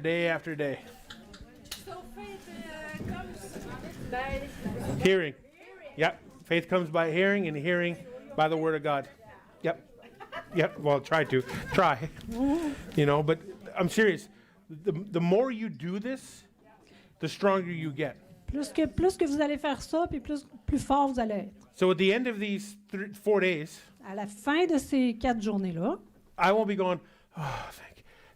Day after day. So faith comes by Hearing. Yep. Faith comes by hearing, and hearing by the word of God. Yep. Yep. Well, try. But I'm serious. The more you do this, the stronger you get. Plus que vous allez faire ça, puis plus fort vous allez être. So at the end of these 4 days, À la fin de ces 4 journées-là, I won't be going, oh,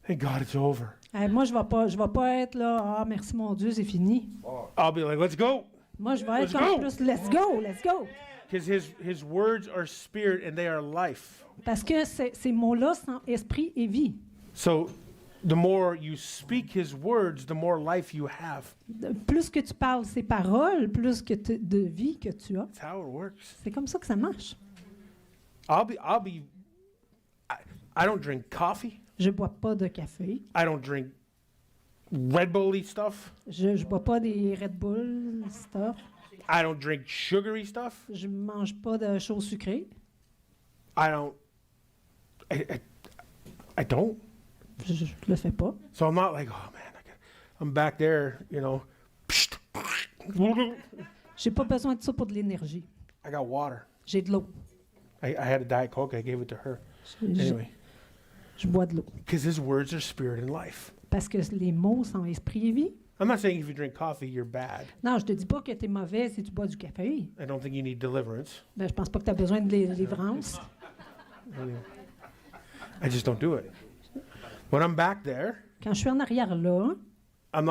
thank God it's over. moi, je vais pas être là, ah, merci mon Dieu, c'est fini. I'll be like, let's go. Moi, je vais être Let's comme go. plus, let's go. Because his words are spirit and they are life. Parce que ces mots-là sont esprit et vie. So the more you speak his words, the more life you have. Plus que tu parles ces paroles, plus que de vie que tu as. That's how it works. C'est comme ça que ça marche. I don't drink coffee. Je bois pas de café. I don't drink Red Bull-y stuff. Je bois pas des Red Bull stuff. I don't drink sugary stuff. Je mange pas de choses sucrées. I don't. Je le fais pas. So I'm not like, oh man, I'm back there, J'ai pas besoin de ça pour de l'énergie. I got water. J'ai de l'eau. I had a Diet Coke. I gave it to her. Je Anyway, bois de l'eau. because his words are spirit and life. Parce que les mots sont esprit et vie. I'm not saying if you drink coffee, you're bad. Non, je te dis pas que tu es mauvais si tu bois du café. I don't think you need deliverance. Ben, je pense pas que tu as besoin de délivrance. I just don't do it. When I'm back there, Quand je suis en arrière là, I'm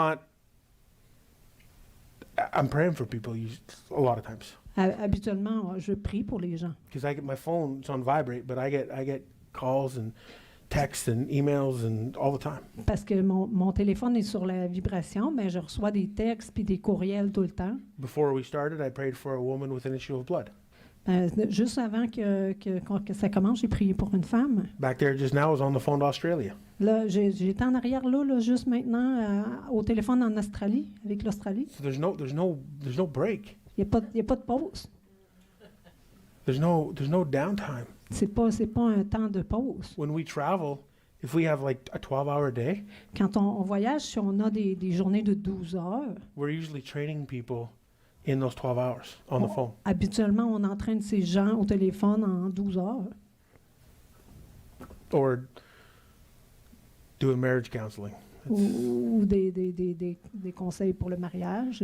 praying for people a lot of times. habituellement, je prie pour les gens. Because I get my phone, it's on vibrate, but I get calls and texts and emails and all the time. Parce que mon téléphone est sur la vibration, mais je reçois des textes puis des courriels tout le temps. Before we started, I prayed for a woman with an issue of blood. Juste avant que ça commence, j'ai prié pour une femme. Back there just now, I was on the phone to Australia. Là, j'étais en arrière là, juste maintenant, au téléphone en Australie, avec l'Australie. So there's no break. Il n'y a pas de pause. There's no downtime. C'est pas un temps de pause. When we travel, if we have like a 12-hour day, Quand on voyage, si on a des journées de 12 heures, we're usually training people in those 12 hours on the phone. habituellement, on entraîne ces gens au téléphone en 12 heures. Or doing marriage counseling. Ou des conseils pour le mariage.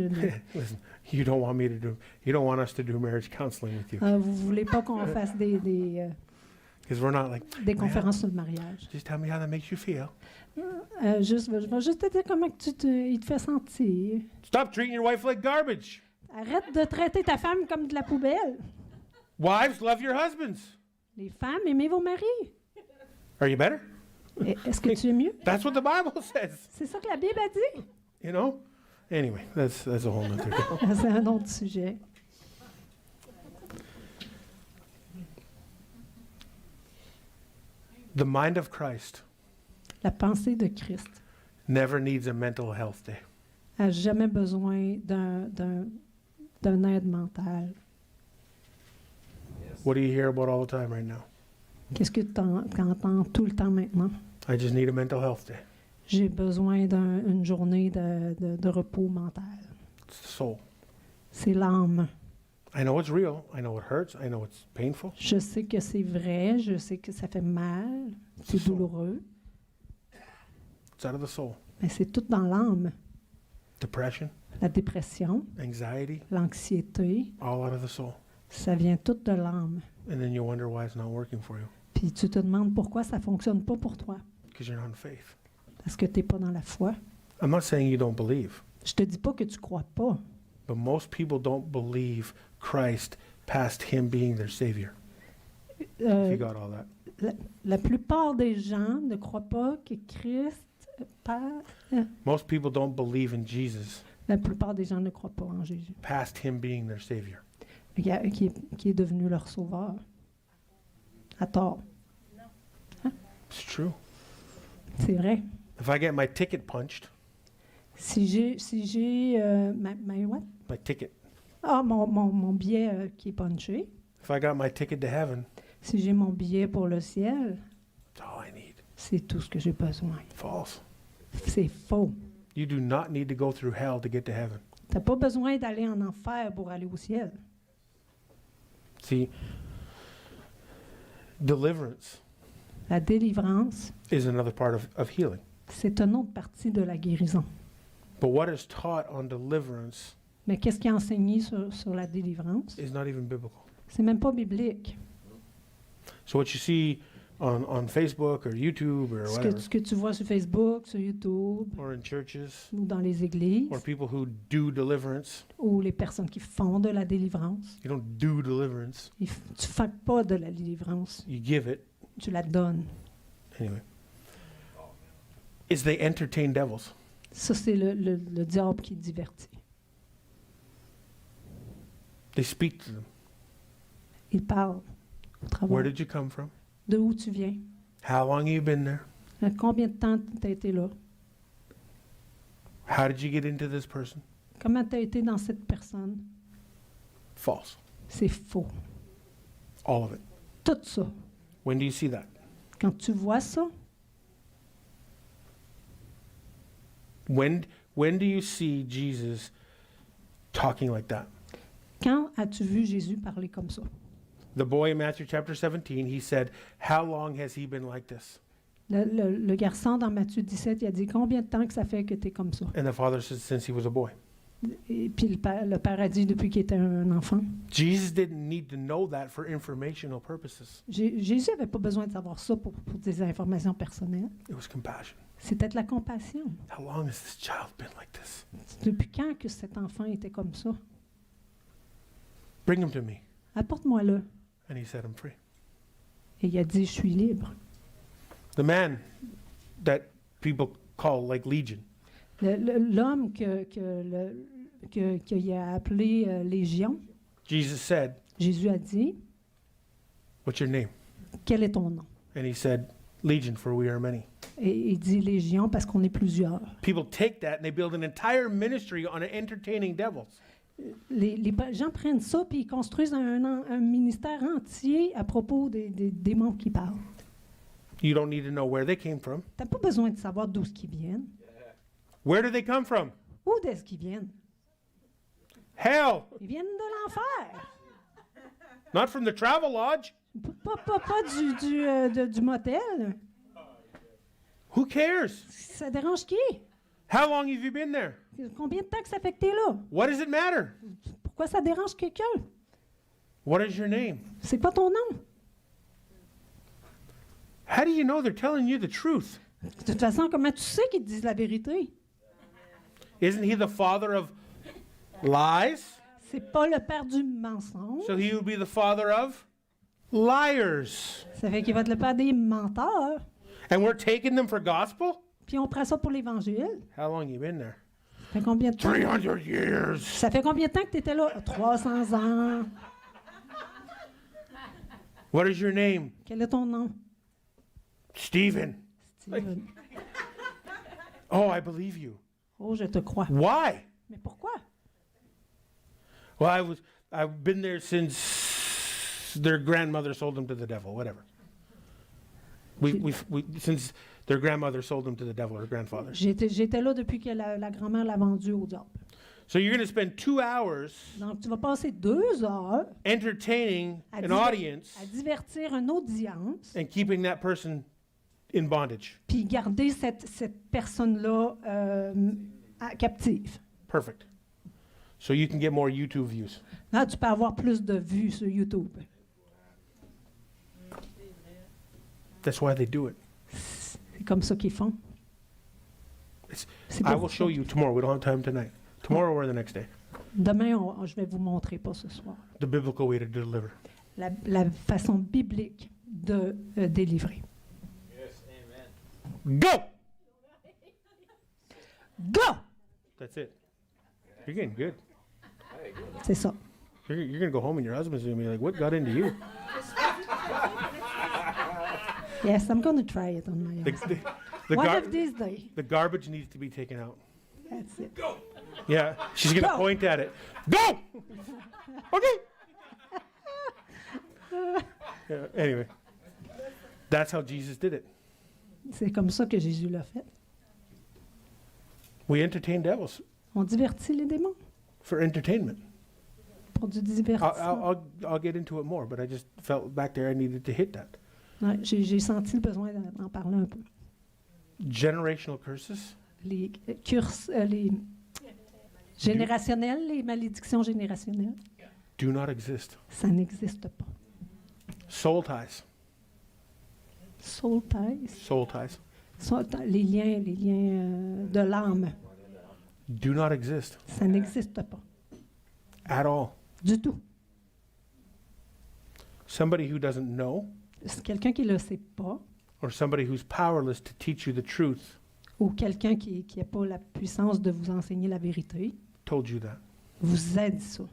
Listen, you don't want us to do marriage counseling with you. Vous voulez pas qu'on fasse des Because we're not like, conférences sur le mariage. just tell me how that makes you feel. Je vais juste te dire comment que il te fait sentir. Stop treating your wife like garbage. Arrête de traiter ta femme comme de la poubelle. Wives, love your husbands. Les femmes, aimez vos maris. Are you better? Est-ce que tu es mieux? That's what the Bible says. C'est ça que la Bible a dit. You know? Anyway, that's a whole nother thing. C'est un autre sujet. The mind of Christ La pensée de Christ never needs a mental health day. n'a jamais besoin d'un aide mentale. What do you hear about all the time right now? Qu'est-ce que tu entends tout le temps maintenant? I just need a mental health day. J'ai besoin d'une journée de repos mental. It's the soul. C'est l'âme. I know it's real. I know it hurts. I know it's painful. Je sais que c'est vrai, je sais que ça fait mal, c'est douloureux, It's out of the soul. mais c'est tout dans l'âme. Depression, La dépression, anxiety, l'anxiété, all out of the soul. ça vient tout de l'âme. And then you wonder why it's not working for you. Puis tu te demandes pourquoi ça ne fonctionne pas pour toi. Because you're not in faith. Parce que tu n'es pas dans la foi. I'm not saying you don't believe, Je te dis pas que tu crois pas. but most people don't believe Christ past him being their savior. If you got all that. La plupart des gens ne croient pas que Christ Most people don't believe in Jesus La plupart des gens ne croient pas en Jésus, past him being their savior. qui est devenu leur sauveur. À tort. It's true. C'est vrai. If I get my ticket punched, Si j'ai what? my ticket, mon billet qui est punché, if I got my ticket to heaven, si j'ai mon billet pour le ciel, that's all I need. c'est tout ce que j'ai besoin. False. C'est faux. You do not need to go through hell to get to heaven. Tu n'as pas besoin d'aller en enfer pour aller au ciel. See, deliverance La délivrance, is another part of healing. c'est une autre partie de la guérison. But what is taught on deliverance Mais qu'est-ce qui est enseigné sur la délivrance? is not even biblical. C'est même pas biblique. So what you see on Facebook or YouTube or whatever, Ce que tu vois sur Facebook, sur YouTube, or in churches, ou dans les églises, or people who do deliverance, ou les personnes qui font de la délivrance, you don't do deliverance, tu ne fais pas de la délivrance, you give it. tu la donnes. Anyway, is they entertain devils. Ça, c'est le diable qui divertit. They speak to them. Il parle au Where travail. did you come from? De où tu viens? How long have you been there? Combien de temps tu as été là? How did you get into this person? Comment tu as été dans cette personne? False. C'est faux. All of it. Tout ça. When do you see that? Quand tu vois ça, When do you see Jesus talking like that? quand as-tu vu Jésus parler comme ça? The boy in Matthew chapter 17, he said, how long has he been like this? Le garçon dans Matthieu 17, il a dit combien de temps que ça fait que tu es comme ça? And the father said, since he was a boy. Et puis le père a dit depuis qu'il était un enfant. Jesus didn't need to know that for informational purposes. Jésus n'avait pas besoin de savoir ça pour des informations personnelles. It was compassion. C'était de la compassion. How long has this child been like this? Depuis quand que cet enfant était comme ça? Bring him to me. Apporte-moi-le. And he set him free. Et il a dit, je suis libre. The man that people call like Legion, L'homme qu'il a appelé Légion, Jesus said, Jésus a dit, what's your name? quel est ton nom? And he said, Legion, for we are many. Et il dit Légion parce qu'on est plusieurs. People take that and they build an entire ministry on entertaining devils. Les gens prennent ça puis ils construisent un ministère entier à propos des démons qui parlent. You don't need to know where they came from. Tu n'as pas besoin de savoir d'où ils viennent. Where do they come from? Où est-ce qu'ils viennent? Hell, Ils viennent de l'enfer. not from the travel lodge. Pas du motel. Who cares? Ça dérange qui? How long have you been there? Combien de temps que ça fait que tu es là? What does it matter? Pourquoi ça dérange quelqu'un? What is your name? C'est quoi ton nom? How do you know they're telling you the truth? De toute façon, comment tu sais qu'ils te disent la vérité? Isn't he the father of lies? C'est pas le père du mensonge. So he would be the father of liars. Ça fait qu'il va être le père des menteurs. And we're taking them for gospel? Puis on prend ça pour l'Évangile. How long you been there? Ça fait combien de temps? 300 years. Ça fait combien de temps que tu étais là? 300 ans. What is your name? Quel est ton nom? Stephen. Steven. Oh, I believe you. Oh, je te crois. Why? Mais pourquoi? Well, I've been there since their grandmother sold them to the devil, whatever. Since their grandmother sold them to the devil, or grandfather. J'étais là depuis que la grand-mère l'a vendu au diable. So you're going to spend 2 hours Donc, tu vas passer 2 heures entertaining à, an audience à divertir une audience and keeping that person in bondage. puis garder cette personne-là captive. Perfect. So you can get more YouTube views. Là, tu peux avoir plus de vues sur YouTube. That's why they do it. C'est comme ça qu'ils font. It's, C'est I pour will ça. show you tomorrow. We don't have time tonight. Tomorrow or the next day. Demain, je vais vous montrer, pas ce soir, The biblical way to deliver. la façon biblique de délivrer. Go! Go! That's it. You're getting good. C'est ça. You're going to go home and your husband's going to be like, what got into you? Yes, I'm going to try it on my The, own. the, One gar- of these days. the garbage needs to be taken out. That's it. Yeah, she's going to Go. point at it. Go! Okay. Yeah, anyway, that's how Jesus did it. C'est comme ça que Jésus l'a fait. We entertain devils On divertit les démons for entertainment. pour du divertissement. I'll get into it more, but I just felt back there I needed to hit that. Ouais, j'ai senti le besoin d'en parler un peu. Generational curses Les les générationnels, les malédictions générationnelles, do not exist. ça n'existe pas. Soul ties. Soul ties, Soul ties les liens de l'âme, do not exist ça n'existe pas at all. du tout. Somebody who doesn't know, C'est quelqu'un qui ne le sait pas, or somebody who's powerless to teach you the truth, ou quelqu'un qui n'a pas la puissance de vous enseigner la vérité, told you that. vous a dit ça.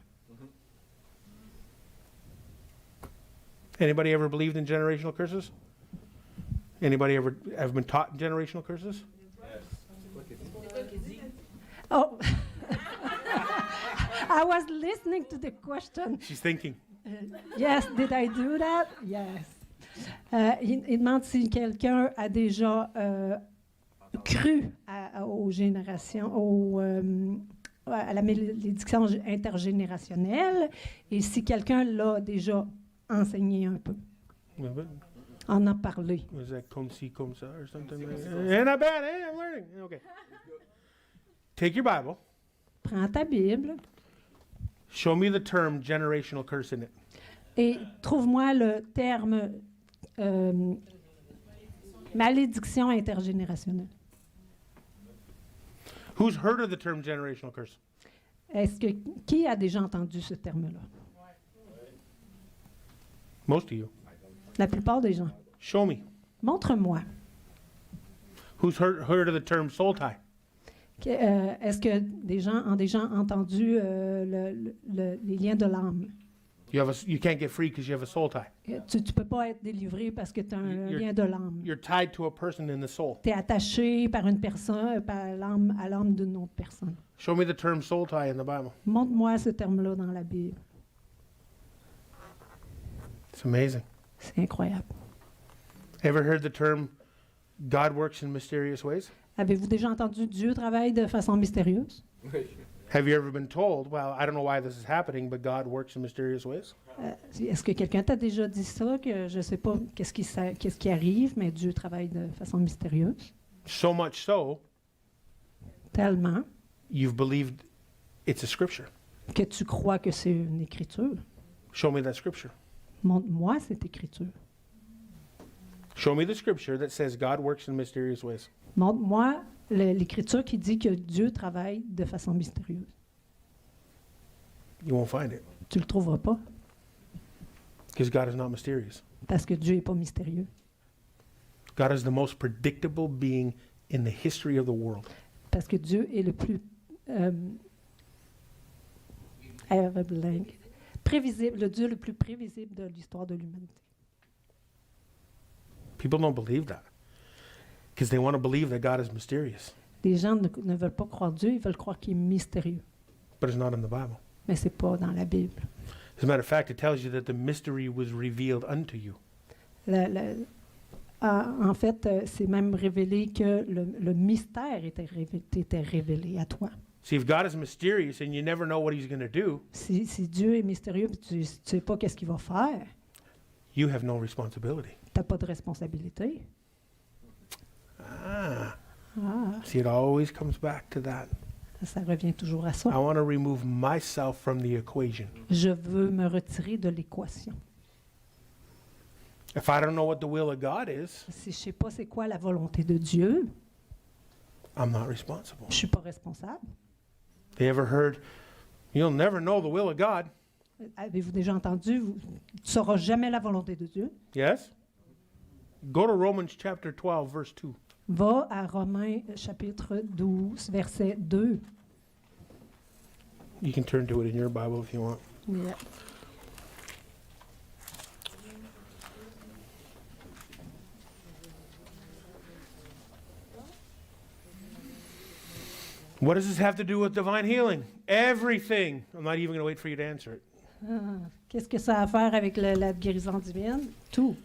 Anybody ever believed in generational curses? Anybody ever have been taught generational curses? Oh, I was listening to the question. She's thinking. Yes, did I do that? Yes. Il demande si quelqu'un a déjà cru aux générations, à la malédiction intergénérationnelle et si quelqu'un l'a déjà enseigné un peu, en a parlé. Was that comme ci, comme ça, or something? And not bad, eh? I'm learning. Okay. Take your Bible. Prends ta Bible Show me the term generational curse in it. et trouve-moi le terme malédiction intergénérationnelle. Who's heard of the term generational curse? Qui a déjà entendu ce terme-là? Most of you. La plupart des gens. Show me. Montre-moi. Who's heard of the term soul tie? Est-ce que des gens ont déjà entendu les liens de l'âme? You can't get free because you have a soul tie. Tu ne peux pas être délivré parce que tu as un You're- lien de l'âme. You're tied to a person in the soul. Tu es attaché par une personne, par l'âme à l'âme d'une autre personne. Show me the term soul tie in the Bible. Montre-moi ce terme-là dans la Bible. It's amazing. C'est incroyable. Ever heard the term God works in mysterious ways? Avez-vous déjà entendu Dieu travaille de façon mystérieuse? Have you ever been told, well, I don't know why this is happening, but God works in mysterious ways? Est-ce que quelqu'un t'a déjà dit ça, que je ne sais pas qu'est-ce qui arrive, mais Dieu travaille de façon mystérieuse? So much so, Tellement you've believed it's a scripture. que tu crois que c'est une écriture. Show me that scripture. Montre-moi cette écriture. Show me the scripture that says God works in mysterious ways. Montre-moi l'écriture qui dit que Dieu travaille de façon mystérieuse. You won't find it Tu le trouveras pas, because God is not mysterious. parce que Dieu n'est pas mystérieux. God is the most predictable being in the history of the world. Parce que Dieu est le plus prévisible, le Dieu le plus prévisible de l'histoire de l'humanité. People don't believe that because they want to believe that God is mysterious, Les gens ne veulent pas croire Dieu, ils veulent croire qu'il est mystérieux. but it's not in the Bible. Mais c'est pas dans la Bible. As a matter of fact, it tells you that the mystery was revealed unto you. En fait, c'est même révélé que le mystère était révélé à toi. See, if God is mysterious and you never know what He's going to do, Si Dieu est mystérieux et tu ne sais pas qu'est-ce qu'il va faire, you have no responsibility. tu n'as pas de responsabilité. Ah, Ah, see, it always comes back to that. ça revient toujours à I ça. want to remove myself from the equation. Je veux me retirer de l'équation. If I don't know what the will of God is, Si je ne sais pas c'est quoi la volonté de Dieu, I'm not responsible. je ne suis pas responsable. You ever heard, you'll never know the will of God? Avez-vous déjà entendu, tu ne sauras jamais la volonté de Dieu? Yes? Go to Romans chapter 12, verse 2. Va à Romains chapitre 12, verset 2. You can turn to it in your Bible if you want. Yeah. What does this have to do with divine healing? Everything. I'm not even going to wait for you to answer it. Ah, qu'est-ce que ça a à faire avec la guérison divine? Tout.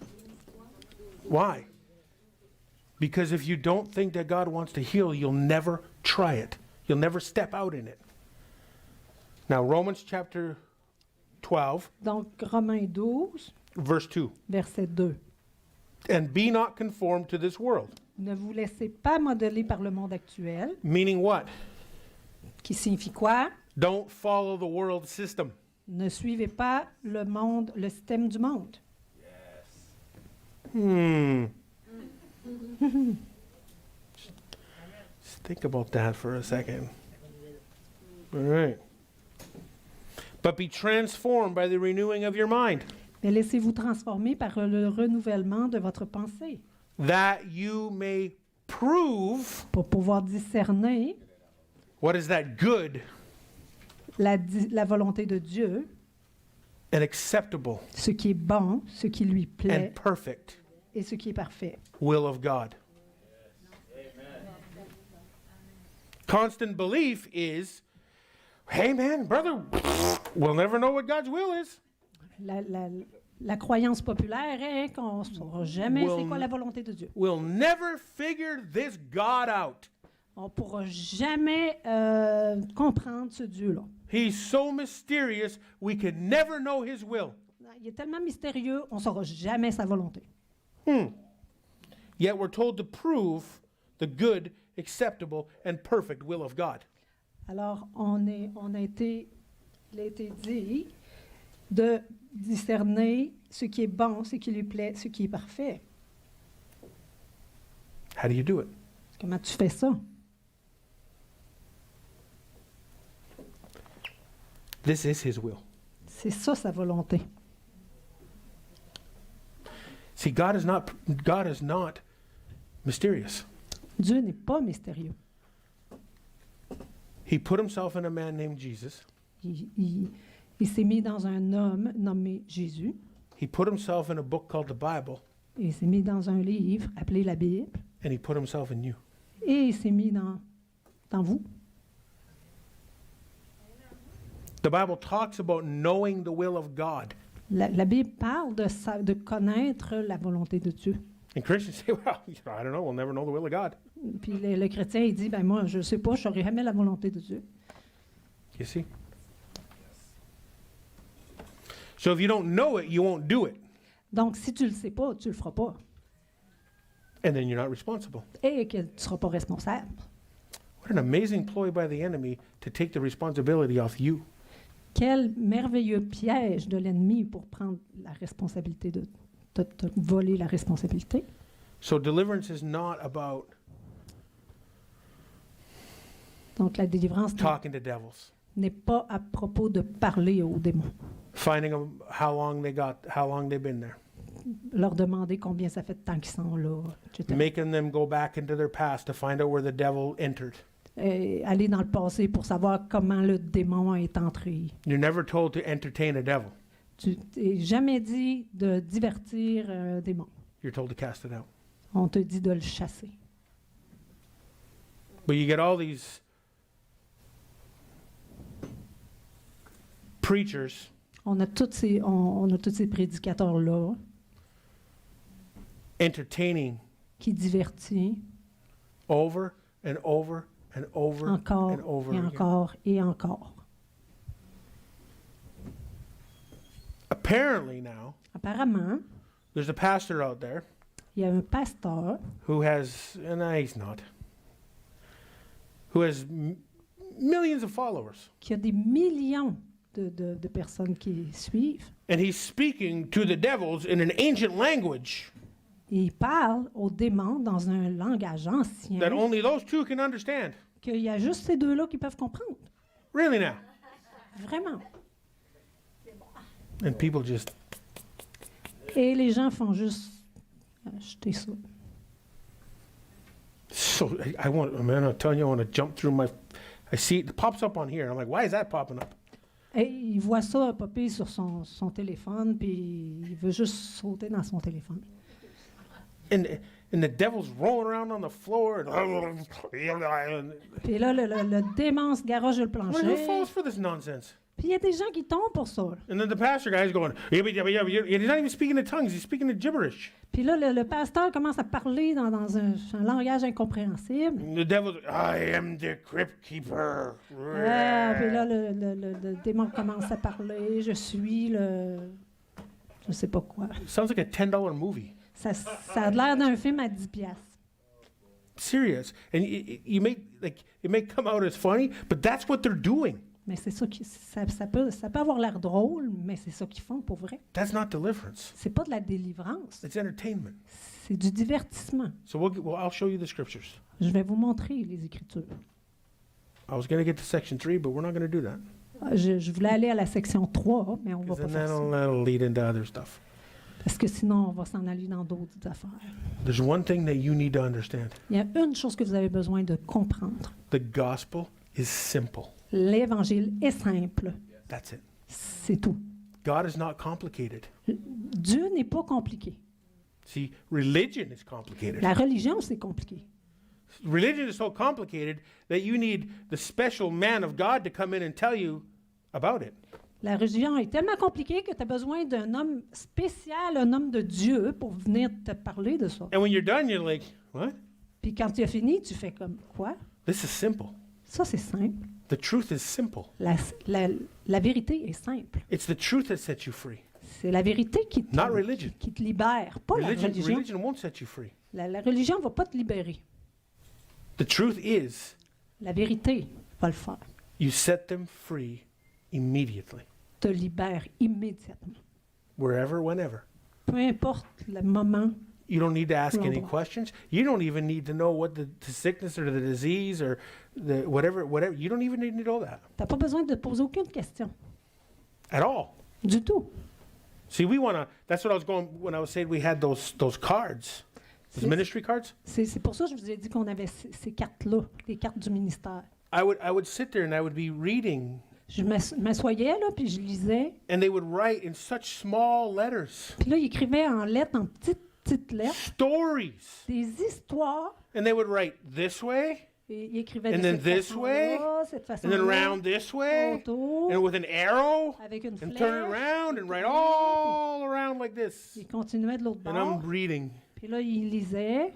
Why? Because if you don't think that God wants to heal, you'll never try it. You'll never step out in it. Now, Romans chapter 12, Donc, Romains 12, verse 2. verset 2. And be not conformed to this world. Ne vous laissez pas modeler par le monde actuel, Meaning what? qui signifie quoi? Don't follow the world system. Ne suivez pas le monde, le système du monde. Just think about that for a second. All right. But be transformed by the renewing of your mind, Mais laissez-vous transformer par le renouvellement de votre pensée that you may prove pour pouvoir discerner what is that good la volonté de Dieu, and acceptable ce qui est bon, ce qui lui plaît and perfect et ce qui est parfait. will of God. Constant belief is, hey man, brother, we'll never know what God's will is. La croyance populaire est qu'on ne saura jamais Will c'est quoi la volonté de Dieu. We'll never figure this God out. On ne pourra jamais comprendre ce Dieu-là. He's so mysterious, we could never know his will. Il est tellement mystérieux, on ne saura jamais sa volonté. Yet we're told to prove the good, acceptable, and perfect will of God. Alors, il a été dit de discerner ce qui est bon, ce qui lui plaît, ce qui est parfait. How do you do it? Comment tu fais ça? This is his will. C'est ça sa volonté. See, God is not mysterious. Dieu n'est pas mystérieux. He put himself in a man named Jesus. Il s'est mis dans un homme nommé Jésus. He put himself in a book called the Bible, Il s'est mis dans un livre appelé la Bible. and he put himself in you. Et il s'est mis dans vous. The Bible talks about knowing the will of God. La Bible parle de connaître la volonté de Dieu. And Christians say, well, I don't know, we'll never know the will of God. Puis le chrétien, il dit, ben moi, je ne sais pas, je ne saurai jamais la volonté de Dieu. You see? So if you don't know it, you won't do it. Donc, si tu ne le sais pas, tu ne le feras pas. And then you're not responsible. Et que tu ne seras pas responsable. What an amazing ploy by the enemy to take the responsibility off you. Quel merveilleux piège de l'ennemi pour prendre la responsabilité de te voler la responsabilité. So deliverance is not about Donc, la délivrance talking to devils, n'est pas à propos de parler aux démons, finding them how long they've been there, leur demander combien ça fait de temps qu'ils sont là, etc. making them go back into their past to find out where the devil entered. Aller dans le passé pour savoir comment le démon est entré. You're never told to entertain a devil. Tu n'es jamais dit de divertir un démon. You're told to cast it out. On te dit de le chasser. But you get all these preachers On a tous ces prédicateurs-là entertaining qui divertissent over and over and over encore and over et again. encore et encore. Apparently now, Apparemment, there's a pastor out there il y a un pasteur who has, and he's not, who has millions of followers. qui a des millions de personnes qui suivent. And he's speaking to the devils in an ancient language Et il parle aux démons dans un langage ancien that only those two can understand. qu'il y a juste ces deux-là qui peuvent comprendre. Really now. Vraiment. And people just, Et les gens font juste acheter ça. so I'm telling you, I want to jump through I see it pops up on here. I'm like, why is that popping up? Et il voit ça popper sur son téléphone, puis il veut juste sauter dans son téléphone. And and the devil's rolling around on the floor. Puis là, le démon se garoche sur le Who plancher. falls for this nonsense? Puis il y a des gens qui tombent pour ça. And then the pastor guy's going, yabba, yabba, yabba, yabba. He's not even speaking in tongues. He's speaking in gibberish. Puis là, le pasteur commence à parler dans un langage incompréhensible. And the devil's, I am the crypt keeper. Ah, puis là, le démon commence à parler. Je suis le... Je sais pas quoi. Sounds like a $10 movie. Ça a l'air d'un film à 10 piastres. Serious. And you may, like, it may come out as funny, but that's what they're doing. Mais c'est ça qui... Ça peut avoir l'air drôle, mais c'est ça qu'ils font pour vrai. That's not deliverance. C'est pas de la délivrance. It's entertainment. C'est du divertissement. So I'll show you the scriptures. Je vais vous montrer les Écritures. I was going to get to section 3, but we're not going to do that. Je voulais aller à la section 3, mais on va 'Cause pas then faire ça. that'll lead into other stuff. Parce que sinon, on va s'en aller dans d'autres affaires. There's one thing that you need to understand. Il y a une chose que vous avez besoin de comprendre. The gospel is simple. L'Évangile est simple. That's it. C'est tout. God is not complicated. Dieu n'est pas compliqué. See, religion is complicated. La religion, c'est compliqué. Religion is so complicated that you need the special man of God to come in and tell you about it. La religion est tellement compliquée que tu as besoin d'un homme spécial, un homme de Dieu, pour venir te parler de ça. And when you're done, you're like, what? Puis quand tu as fini, tu fais comme quoi? This is simple. Ça, c'est simple. The truth is simple. La vérité est simple. It's the truth that sets you free. C'est la vérité qui Not religion. qui te libère, pas la religion. Religion won't set you free. La religion ne va pas te libérer. The truth is, La vérité va le faire. you set them free immediately, Te libère immédiatement. wherever, whenever. Peu importe le moment. You don't need to ask any L'endroit. questions. You don't even need to know what the sickness or the disease or the whatever. You don't even need to know that Tu n'as pas besoin de te poser aucune question. at all. Du tout. See, that's what I was going when I was saying we had those cards, those C'est- ministry cards. C'est pour ça que je vous ai dit qu'on avait ces cartes-là, les cartes du ministère. I would sit there and I would be reading, Je m'assoyais, là, puis je lisais. and they would write in such small letters Puis là, il écrivait en lettres, en petites lettres, stories, des histoires. and they would write this way, Et il écrivait And de then cette this façon-là, cette and then façon-là, around this way, autour, and with an arrow, avec une and flèche. turn it around and write all around like this. Il continuait de l'autre And I'm bord. reading. Puis là, il lisait.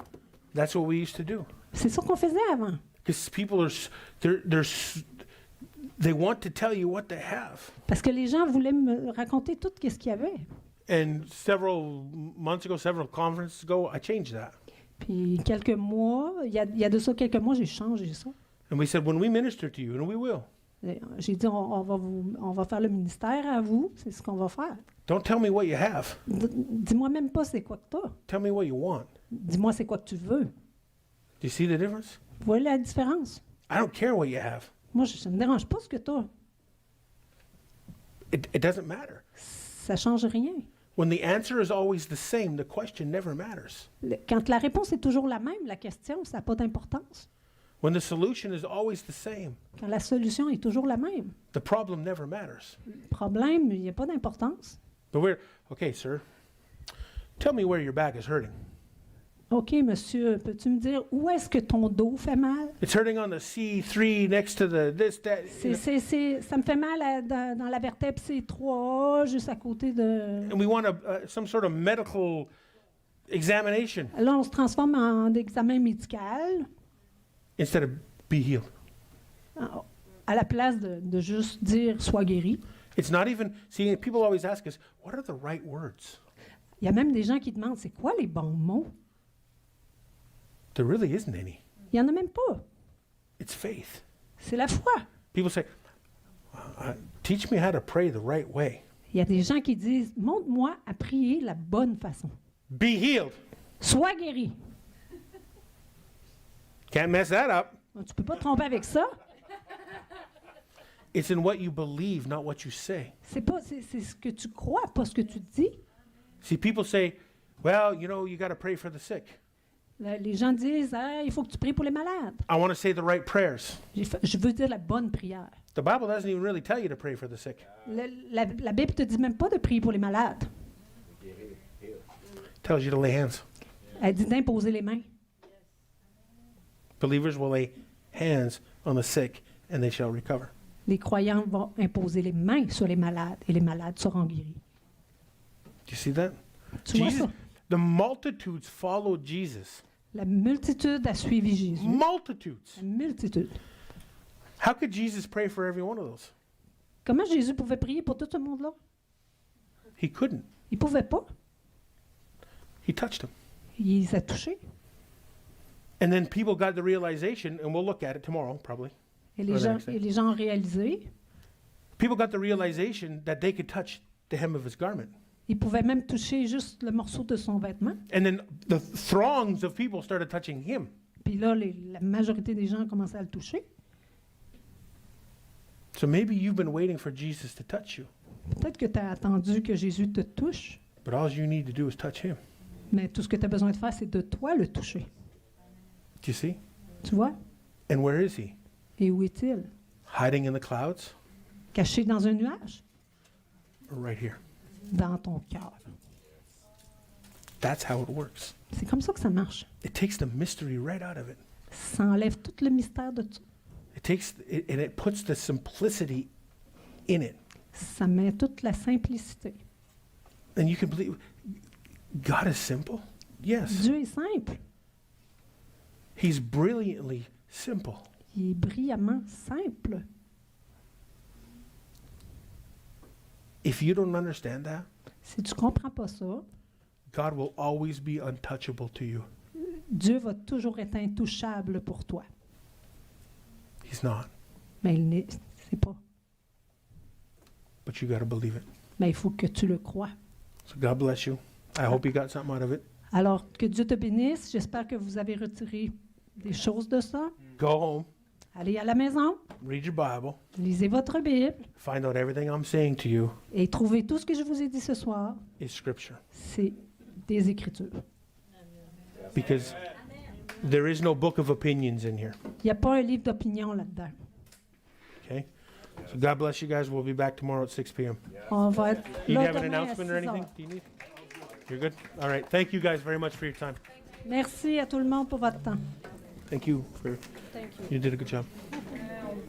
That's what we used to do. C'est ça qu'on faisait avant. Because people they want to tell you what they have. Parce que les gens voulaient me raconter tout ce qu'il y avait. And several months ago, several conferences ago, I changed that. Puis quelques mois, il y a de ça quelques mois, j'ai changé ça. And we said, when we minister to you, and we will, Et j'ai dit, on va faire le ministère à vous, c'est ce qu'on va faire. don't tell me what you have. Dis-moi même pas c'est quoi que t'as. Tell me what you want. Dis-moi c'est quoi que tu veux. Do you see the difference? Vous voyez la différence? I don't care what you have. Moi, ça ne me dérange pas ce que t'as. It doesn't matter. Ça change rien. When the answer is always the same, the question never matters. Quand la réponse est toujours la même, la question, ça n'a pas d'importance. When the solution is always the same, Quand la solution est toujours la même, the problem never matters. le problème, il n'y a pas d'importance. But okay, sir, tell me where your back is hurting. OK, monsieur, peux-tu me dire où est-ce que ton dos fait mal? It's hurting on the C3 next to the this, that. Ça me fait mal dans la vertèbre C3, juste à côté de... And we want some sort of medical examination Là, on se transforme en examen médical instead of be healed. à la place de juste dire « sois guéri It's not even, see, people always ask us, what are the right words? ». Il y a même des gens qui demandent « c'est quoi les bons mots? There really isn't any. » Il n'y en a même pas. It's faith. C'est la foi. People say, teach me how to pray the right way. Il y a des gens qui disent « montre-moi à prier la bonne façon. Be healed. Sois guéri. Can't mess that up. » Tu peux pas te tromper avec ça. It's in what you believe, not what you say. C'est ce que tu crois, pas ce que tu dis. See, people say, well, you got to pray for the sick. Les gens disent ah, il faut que tu pries pour les malades. I want to say the right prayers. Je veux dire la bonne prière. The Bible doesn't even really tell you to pray for the sick. La Bible te dit même pas de prier pour les malades. It tells you to lay hands. Elle dit d'imposer les mains. Believers will lay hands on the sick and they shall recover. Les croyants vont imposer les mains sur les malades et les malades seront guéris. Do you see that? Tu vois Jesus, ça? the multitudes followed Jesus. La multitude a suivi Jésus. Multitudes. La multitude. How could Jesus pray for every one of those? Comment Jésus pouvait prier pour tout ce monde-là? He couldn't. Il pouvait pas. He touched them. Il les a touchés. And then people got the realization, and we'll look at it tomorrow probably. Et Or the next day. les gens ont réalisé. People got the realization that they could touch the hem of his garment. Ils pouvaient même toucher juste le morceau de son vêtement. And then the throngs of people started touching him. Puis là, la majorité des gens ont commencé à le toucher. So maybe you've been waiting for Jesus to touch you, Peut-être que tu as attendu que Jésus te touche, but all you need to do is touch him. mais tout ce que tu as besoin de faire, c'est de toi le toucher. Do you see? Tu vois? And where is he? Et où est-il? Hiding in the clouds? Caché dans un nuage? Or right here? Dans ton cœur. That's how it works. C'est comme ça que ça marche. It takes the mystery right out of it. Ça enlève tout le mystère de tout. And it puts the simplicity in it. Ça met toute la simplicité. And you can believe God is simple. Yes. Dieu est simple. He's brilliantly simple. Il est brillamment simple. If you don't understand that, Si tu comprends pas ça, God will always be untouchable to you. Dieu va toujours être intouchable pour toi. He's not. Mais il n'est c'est pas. But you got to believe it. Mais il faut que tu le crois. So God bless you. I hope you got something out of it. Alors, que Dieu te bénisse. J'espère que vous avez retiré des choses de ça. Go home, Allez à la maison, read your Bible, lisez votre Bible find out everything I'm saying to you et trouvez tout ce que je vous ai dit ce soir. is scripture. C'est des Écritures. Because there is no book of opinions in here. Il n'y a pas un livre d'opinion là-dedans. Okay? So God bless you guys. We'll be back tomorrow at 6 p.m. On va être Do you là have an demain à announcement or 6 anything? heures. Do you need? You're good? All right. Thank you guys very much for your time. Merci à tout le monde pour votre temps. Thank you for, you did a good job.